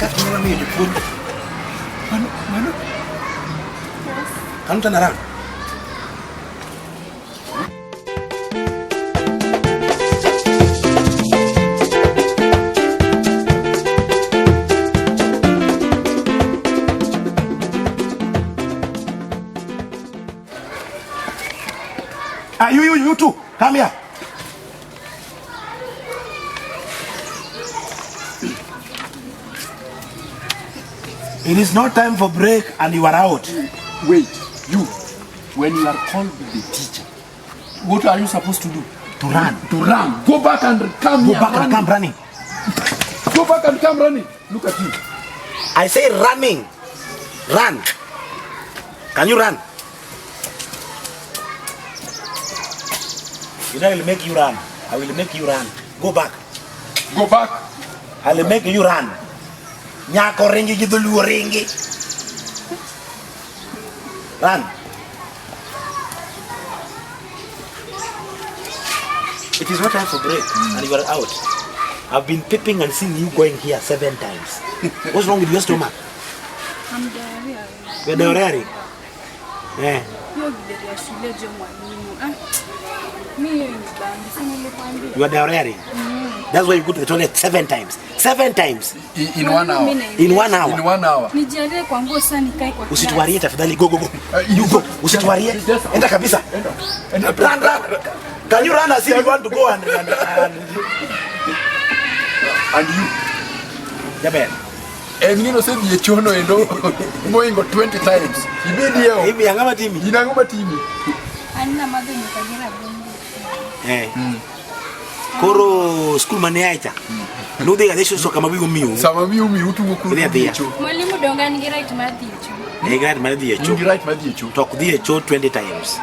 Cut never made the food. Manu. Yes. Come turn around. You too. Come here. It is not time for break and you are out. Wait, you. When you are called the teacher, what are you supposed to do? To run. To run. Go back and come Go back and come running. Go back and come running. Look at you. I say running. Run. Can you run? You know I will make you run. I will make you run. Go back. Go back. I will make you run. Nyako ringi jidulu ringi. Run. It is not time for break and you are out. I've been peeping and seeing you going here 7 times. What's wrong with your stomach? I'm diarrhea. You're diarrhea? Yeah. You are diarrhea? That's why you go to the toilet 7 times. 7 times. In 1 hour. In 1 hour. In 1 hour. Usituarie tafadhali. Go. You go. Usituarie. Enda kabisa. Run. Can you run as if you want to go and you? Jabel. And you know, say the chono going 20 times. You be there. Hivi angama timi. Inangoma timi. Anna mother nikagira bombi. Koro school maneaita. No they are so kama bigo miu. Sama miu utu mukuru. Mwalimu donga ni right mathi echo. Right mathi echo. Ni right mathi echo. Talk the echo 20 times.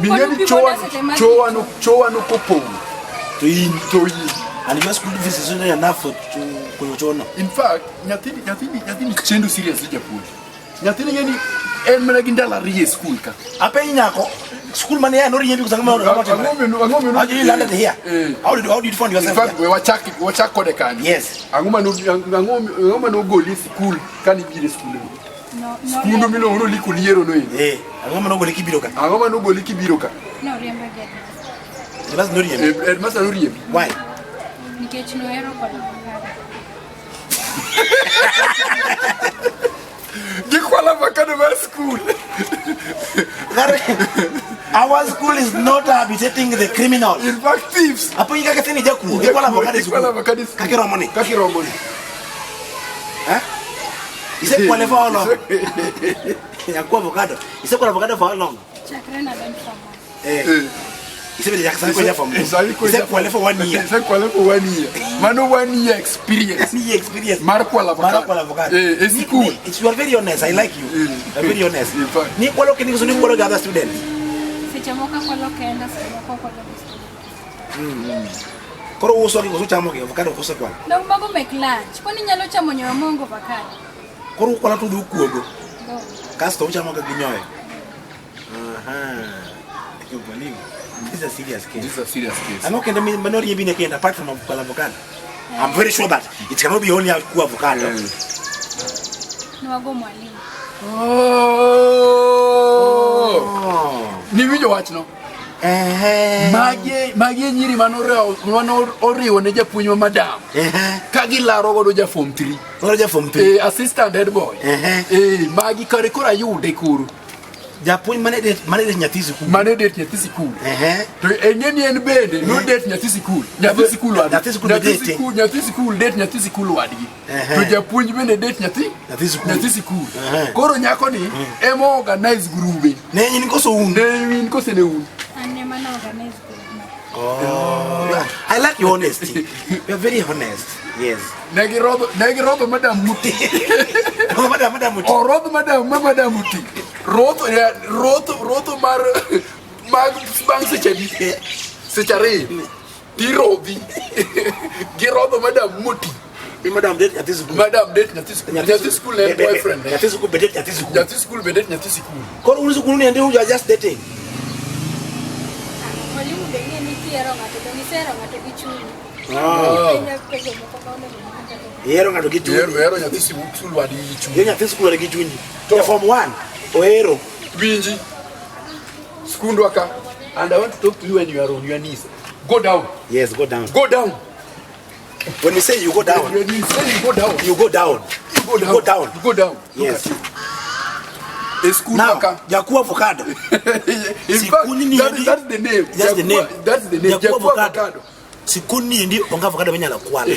Bingeni choa no kopo. To yin. And your school fees is only enough to kuyochona. In fact, nyatini chendo seriously japur. Nyatini yani mena gindala rie school ka. Apa nyako school man ya no rie because ngoma angome how did you landed here? How did you find yourself? In fact, we wachak kode kan. Yes. Angoma no goli school kan ibire school. No. School no mino ono likuliero no yin. Angoma no goli kibiro ka. Angoma no goli kibiro ka. No, remember get. It must no rie. It must no rie. Why? Nikechino ero kwa Gikwala vakano wa school. Our school is not habitating the criminal. In fact, thieves. Apo yika katini jaku. Gikwala vakano school. Kakiro money. Huh? Ise kwa level how long? Yakwa avocado. Ise kwa avocado for how long? Chakra na ben for Ise be Jackson kwa for Ise kwa level 1 year. Ise kwa level 1 year. Mano 1 year experience. Marco avocado. It's cool. You are very honest. I like you. You are very honest. Ni kwa loke ni kusuni kwa loke other students. Sichamoka kwa loke enda sichamoka kwa loke. Koro uso ki chamoke avocado kosa kwa. Ndio mago make lunch. Kwani nyalo cha monyo wa mongo avocado. Koro kwa tu du kuogo. No. Kasto chamoke ginyoe. You believe? This is a serious case. I'm okay. I'm not even again apart from avocado. I'm very sure that it cannot be only avocado. Niwago mwalimu. Ni video watch no. Mage nyiri mano oriwo ne japuonj ma madam. Kagi laro godo ja form 3. Godo ja form 3. Assistant head boy. Magi kare kora yude kuru. Japuonj mane nyathi sikul. Mane det nyathi sikul. To engeni en bende no det nyathi sikul. Nyathi sikul wadgi. Nyathi sikul det nyathi sikul wadgi. To japuonj bende det nyathi sikul. Koro nyako ni emo organize grube. Ne nyin koso un. Ne kose ne un. Ane mana organize grube. Oh. I like your honesty. You're very honest. Yes. Negi rodo madam muti. Madam muti. Oh, rodo madam muti. Roto mar bang secari di rodi girodo madam muti madam det nyathi sikul nyathi sikul and boyfriend nyathi sikul bedet nyathi sikul kor unu sikul ni ndio just dating mwalimu denye ni tiero ngato ni sera ngato gichuni Ero ngado kichunyi. Ero nyathi sikul wadi gichunyi. Yo nyathi sikul wadi gichunyi. To form 1. Oero. Winji. Skundu aka. And I want to talk to you when you are on your knees. Go down. Yes, go down. Go down. When we say you go down, When you say you go down. you go down. You go down. You go down. You go down. Yes. Now, Jaku avocado. in fact, that's the name. That's the name. That's the name. Jaku avocado. Sikuni ndi onga avocado benya la kwala.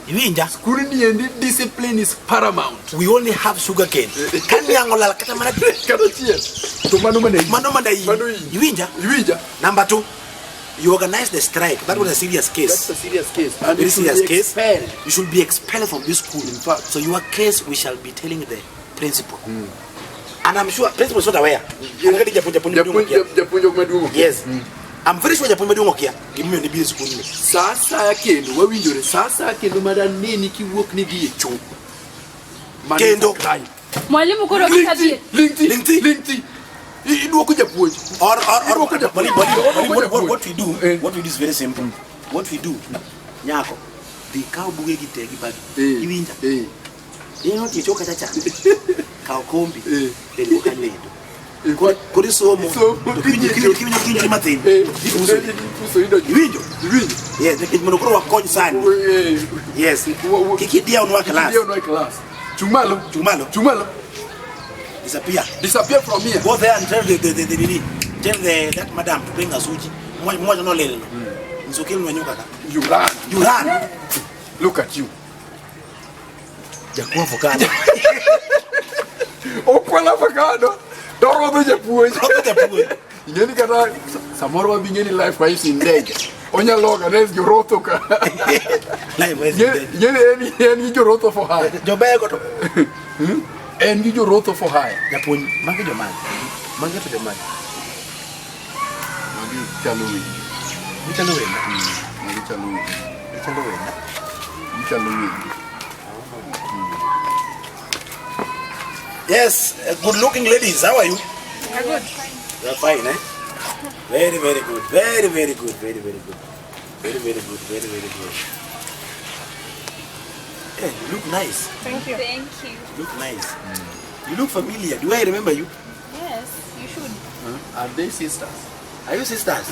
Iwinja. Skuni and discipline is paramount. We only have sugar cane. Kani yangola kata mana. Kata cheers. To manumane. Manumanda yi. Iwinja. Iwinja. Number 2. You organize the strike. That was a serious case. That's a serious case. And very serious case. Expelled. You should be expelled from this school. In fact, so your case we shall be telling the principal. And I'm sure principal is not aware. Yes. I'm very sure Japunja Dungo kia. Give me the business school. Sasa kendo wawinjore sasa kendo madanini kiwuok ni gi chu. Kendo. Mwalimu koro kitabie. Linkti. Iduoko japuonj. Or what we do is very simple. What we do, nyako, the cow buge gitegi bagi. Iwinja. Ino tichoka chacha. Cow kombi. Then kanendo. Kuri somo. Kinyi matin. Iwinjo. Yes, monokoro wa konyi sana. Yes. Kikidia unwa class. Chumalo. Disappear from here. Go there and tell that madam to bring us uji. Mmoja no lele. Nzokeni wanyuka ka. You run. Look at you. Jaku avocado. Okwala avocado. Doro do japuonj. Ingeni kata samoro wabingeni life kwa hisi ndege. Onya loga nes joroto ka. Life is Ingeni eni joroto for hire. Jobego to. En gi joroto for hire. Japuonj, magi jomani. Magi to jomani. Magi chalo wi. Michalo wenda. Magi chalo wi. Michalo wenda. Chalo wi. Yes, good looking ladies. How are you? I'm good. You're fine, eh? Very good. Very good. Hey, you look nice. Thank you. You look nice. You look familiar. Do I remember you? Yes, you should. Are they sisters? Are you sisters?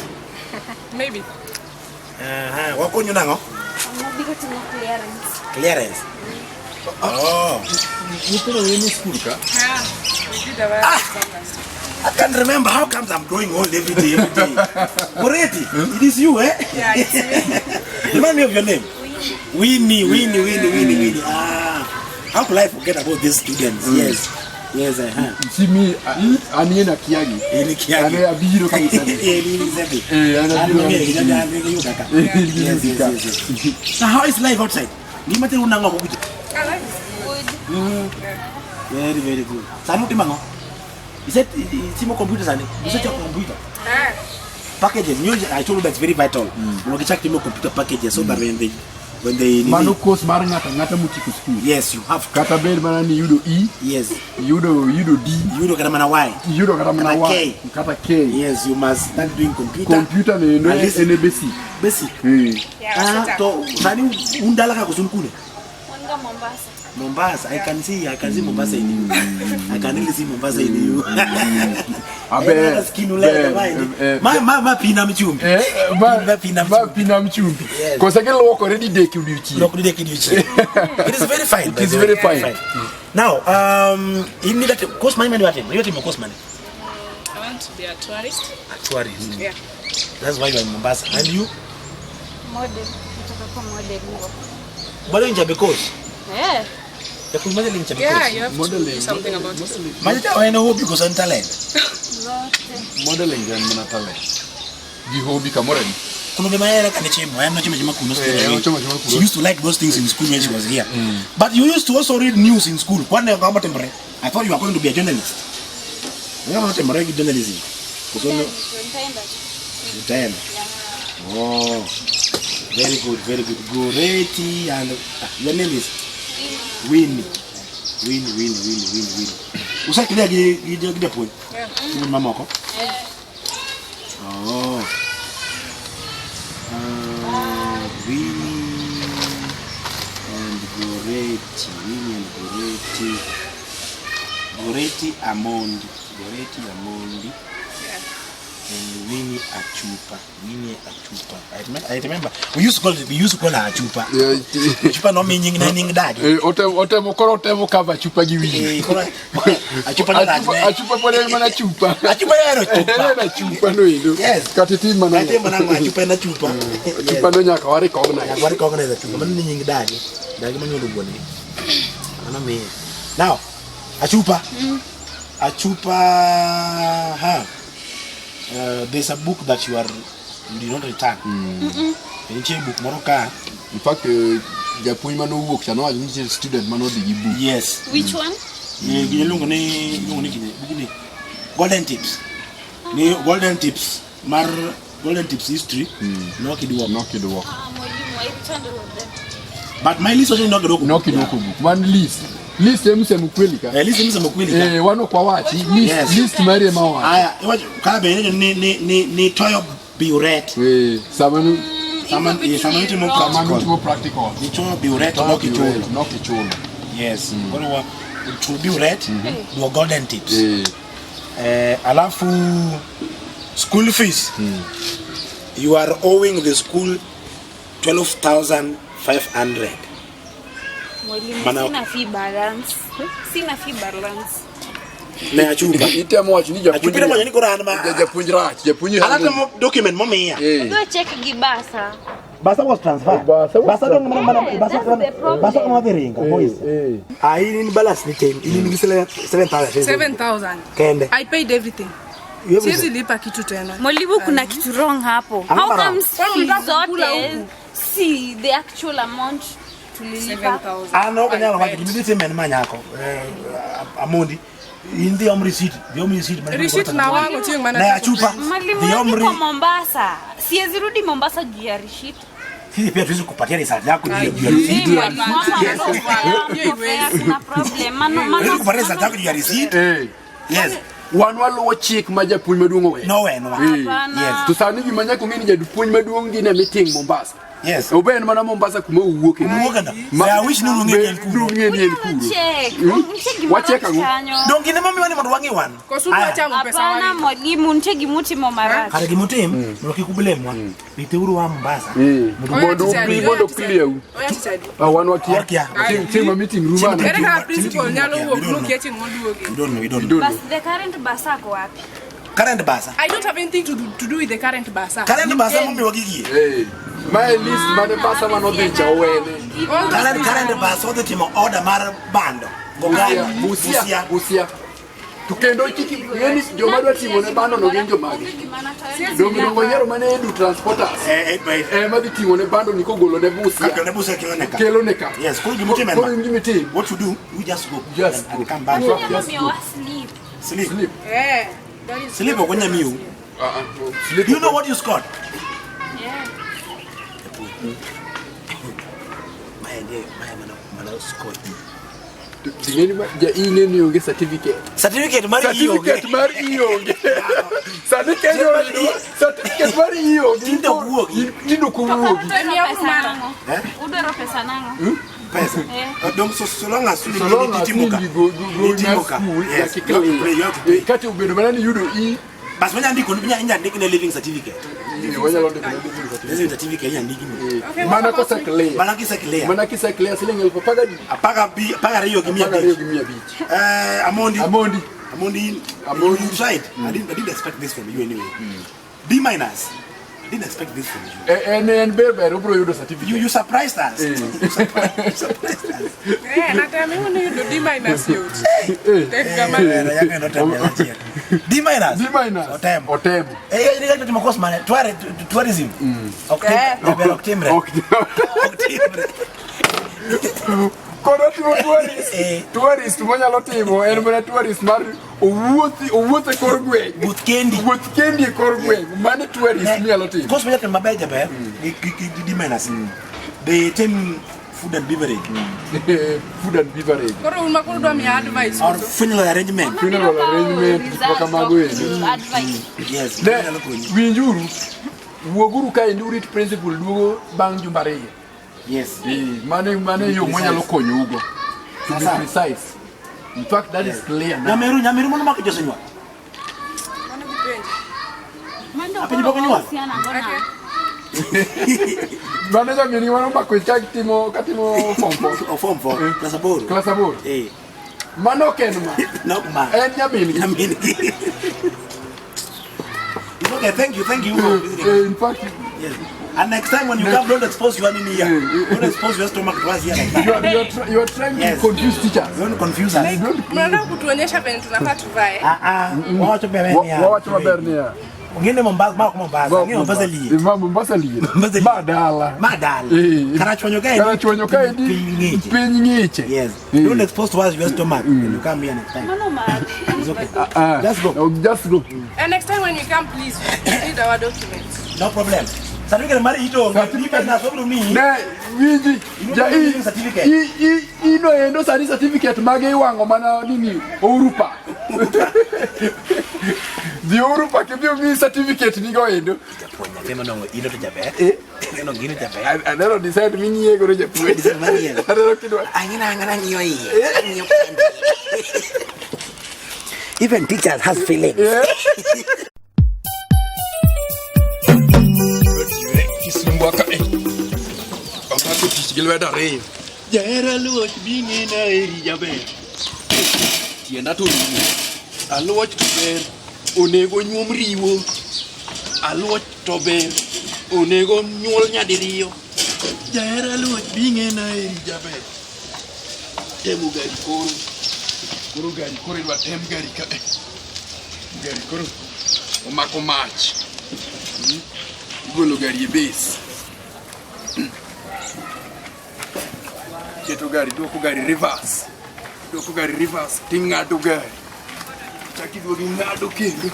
Maybe. Wako nyunango? I'm not to Clearance. Oh. You put in school ka? Yeah, we did a I can't remember. How comes I'm growing old every day? Already? It is you, eh? Yeah, it's me. Remind me of your name. Winnie. How could I forget about these students? Yes. See me, aniena kiagi. Ane abiro kabisa. So how is life outside? I like it. Very good. Sanuti mango. Is that Timo computer sani? Is that your computer? Packages. I told you that's very vital. You check Timo computer packages so that when they Manu course ngata muti school. Yes, you have kata bed manani yudo E. Yes. Yudo D. Yudo kata mana Y. Yudo kata mana Y. Kata K. Yes, you must start doing computer. Computer ne basic. Basic. Yeah, to sani undala ka kusunkule. Wanga Mombasa. I can see Mombasa in you. I can really see Mombasa in you. Ma pina mchumbi. Ma pina mchumbi. Because I can walk already day kiudichi. It is very fine. It is very fine. Now, you need that cost money what him? You want cost money? I want to be a tourist. A tourist. Yeah. That's why you are in Mombasa. And you? Model. Model in Jabekos. Yeah. Yeah, you have to do something about it. I know because I'm talent. Modeling and talent. The hobby kamorani. She used to like those things in school when she was here. But you used to also read news in school. I thought you were going to be a journalist. You know what journalism? Oh, very good. Goreti and your name is Winnie. Usa kile gide point. Yeah. Mama ko. Oh. Winnie. Goretti Amondi. And Winnie Achupa. I remember. We used to call her Achupa. Achupa no meaning anything that. Otemo cover Chupa giwi. Achupa no that. Achupa pole mana chupa. Achupa no indo. Yes. Katiti mana. Achupa na chupa. Chupa no nyaka wari kogna. Wari kogna that. Man nying that. Dagi man yodo boni. Ana me. Now, Achupa. There's a book that you did not return. Book Moroka. In fact, Japan mano work. No, I'm a student. Mano the book. Yes. Which one? Golden Tips. Golden Tips. Golden Tips history. No kid work. But my list was not the book. One list. List mse mkwelika. List mse mkwelika. Wano kwa wachi. List mari mawa. Aya, kabe ni Toyo Biuret. Samanu mo practical. Ni Toyo Biuret no kicholo. Yes. Ngono to Biuret do Golden Tips. Alafu school fees. You are owing the school 12,500. Sina fee balance. Na Achupa. Ite mo achini Japan. Achupa mo niko rana ma. Japan. Alata mo document mo me ya. Go check Gibasa. Basa was transfer. Basa don't Basa kama viringa boys. Hii ni balance ni time. Hii ni 7,000. Kende. I paid everything. Siwezi lipa kitu tena. Mwalimu kuna kitu wrong hapo. How come zote see the actual amount tulilipa? 7,000. No kanya wa kimidite men manyako. Amondi. In the receipt. Receipt na wangu chini maana. Na Achupa. Mwalimu kwa Mombasa. Siwezi rudi Mombasa juu ya receipt. Sisi pia tuwezi kupatia result yako juu ya receipt. Kuna problem. Tuwezi kupatia result yako juu ya receipt. Yes. One walo check maja puny maduong we. No. Yes. To sani gi manya ko ngini jadu puny maduong gi na meeting Mombasa. Yes. Oben mana Mombasa kuma uwuok. I wish no ngeni kuru. Check. Check ango. Don't give mami wani mwangi wan. Kwa suku changu pesa wani. Hapana mwalimu ntegi muti momarati. Kare gimutim nokikubule mwa. Biteuru wa Mombasa. Mondo clear. One wakia. Tema meeting room ana. Ereka principal nyalo wo look yeti ngoduoge. We don't. But the current bus ako wapi? Current bus. I don't have anything to do with the current bus. Current bus mami wagigie. My list mane pasa mano dicha wene. Current bus all the time order mar bando. Busia. Tukendo chiki ngeni joma dwa timo ne bando no genjo magi. Domino ngonyero mane edu transporters. Madhi timo ne bando niko golo ne Busia. Kelo neka. Yes, cool give me what you do, you just go. And come back. Sleep. Sleep when you sleep. You know what you scored? Yeah. My scored. Ingeni yonge certificate. Certificate mari iyonge. Certificate mari iyonge. Tindo kuwogi. Udero pesa nango. Pesa. Donc so long as you go yes. Kati ubedo manani yudo i. Bas wanya ndiko nya ndiko ne living certificate. Wanya londo ne living certificate nya ndiko. Mana ko sakle. Mana ki sakle siling elfo paga di. Paga riyo gimia beach. Amondi. You tried. I didn't expect this from you anyway. B-. I didn't expect this from you. And Berber, bro, you certificate. You surprised us. You surprised us. Na tell me when you do D- you. D-. Otem. Ni tumakos man tourism. October. Kono tourist monya lotimo en mana tourist mar owuoth korgwe Wuoth kendi korgwe mane tourist mi alotimo cause monya maber jaber D-. They tem food and beverage. Koro umakuru do mi advice. Or funeral arrangement paka mago Advice. yes winjuru wuoguru ka endurit principal duogo bang jumbare Yes. Mane yo mwenye lokonyo ugo. To be precise. In fact, that is clear. Nyamiru mwana maki josenywa. Apa nyumba kwenye Mane nyamiri mwana maki katimo form 4. Class 4. Eh. Mano kenuma. No ma. Nyamiri. Okay, thank you. In fact, yes. And next time when you come, don't expose your nini here. Don't expose your stomach to us here like that. You are trying to confuse teachers. Don't confuse us. Mnaenda kutuonyesha vile tunafaa tuvae. Wacha bebenia. Wacha bebenia. Ngine Mombasa. Ngine Mombasa liye. Mombasa liye. Madala. Karachonyo kai di. Pinyiche. Yes. Don't expose to us your stomach when you come here next time. It's okay. Just go. Just go. And next time when you come, please read our documents. No problem. Certificate mari hito. Certificate na sobru mi. Ne, wiji. Ja ino endo sari certificate mage wango mana nini? Orupa. The Orupa kibyo mi certificate nigo endo. Tema nongo ino to jabe. Ino ngino jabe. I never decide mini yego roje puwe. Decide mani yego. I don't know. Angina ngiyo yi. Even teachers has feelings. Yeah. Kisimbwaka Amako tichigilwe da re. Jera luoch bingi na eri jabe. Tienda to riwo. Aluoch to ber. Onego nyuom riwo. Aluoch to ber. Onego nyuol nyadiriyo. Jera luoch bingi na eri jabe. Temu gari koro. Koro gari koro idwa tem gari ka. Gari koro omako mach. Golo gari e base. Keto gari, doko gari reverse. Tingado gari. Chaki duogi ngado kendo.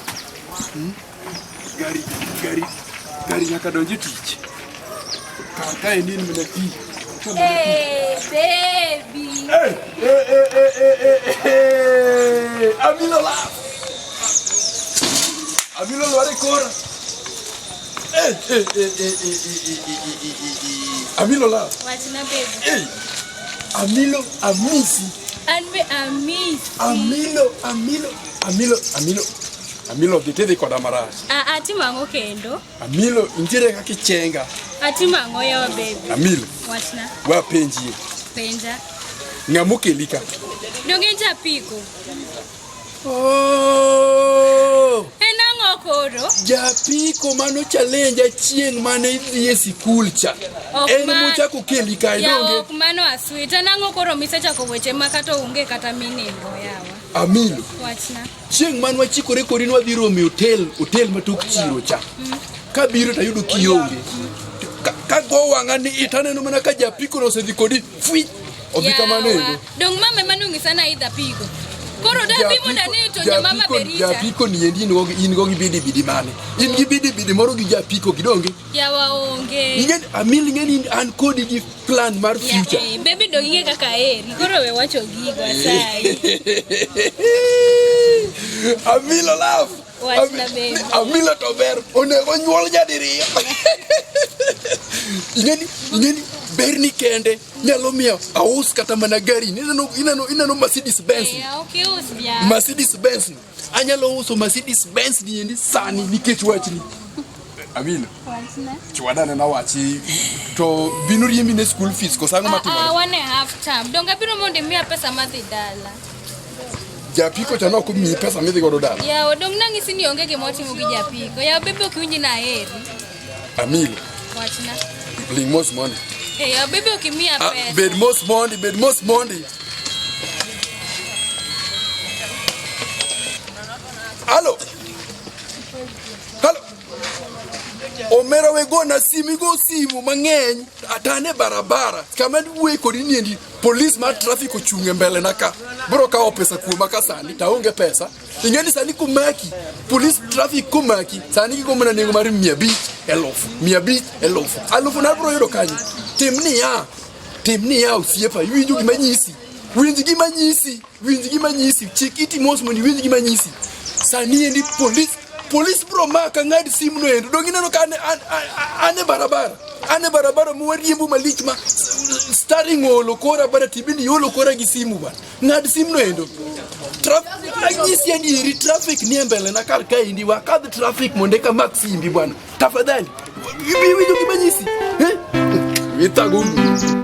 Gari nyaka donje tich. Kaka endi ni mena ti. Hey, baby. Hey. Amilo lore kora. Amilo la. What's my baby? Hey. Amilo amisi. And me amiss. Amilo gitede koda marach. Ati mango kendo. Amilo injire kaki chenga. Ati mango ya baby. Amilo. What's na? Wa penji. Penja. Ngamuke lika. Dongeja piko. Oh. Enango koro. Japiko mano challenge chieng mane idhi sikul cha. En mucha kukeli kai donge. Ya mano aswita nango koro misecha ko weche makato unge kata minego yawa. Amilo. Wachna. Chieng man wachikore korinwa dhi romi hotel matok chiro cha. Ka biro tayudo kionge. Ka go wanga ni itaneno mana ka japiko no sedhi kodi fwi. Obi kamane. Dong mama manungi sana idha piko. Koro da bimo da neto nya mama berita. Japiko ni endi in go gi bidi mane. In gi bidi moro gi japiko gidonge. Ya waonge. Ingen amil ngeni an kodi gi plan mar future. Yeah, baby do inge kaka eri. Koro we wacho gigo asai. Amilo laugh. Amilo to ber onego nyuol nyadiriyo. Ingeni berni kende nyalo miyo aus kata mana gari inano Mercedes Benz. Okay, usbia. Mercedes Benz. Anyalo uso Mercedes Benz ni endi sani nikech wachni. Amilo. Wachna. Chwadana na wachi to binu riembi ne school fees kosango matimore. 1.5 term. Donga biro monde mia pesa madhi dala. Japiko chano ko mi pesa midhi godo dala. Ya odong nangisi ni onge gimo timo gi japiko. Ya bebe okiwinji na heri. Amilo. Wachna. Bring most money. Hey, ya bebe okimia pesa. Bed most money. Hello. Omero we go na simu mang'eny atane barabara kama duwe kodi niendi police ma traffic ochunge mbele naka bro ka pesa kuoma ka sani taonge pesa ingeni sani kumaki police traffic kumaki sani kiko mna nengo mari 200,000 alufu na bro yodo kanyi timni ya usiepa winju gimanyisi chikiti mos mondi winju gimanyisi sani endi police Police bro maka ngadi simu no endo. Dongi neno ka ane barabara mu wariembo malich ma starting olo kora bara tibini yolo kora gi simu ba. Ngadi simu no endo. Traffic ni mbele na kar ka indi wa ka traffic monde ka maximbi bwana. Tafadhali. Ibi kibanyisi. Itagundu.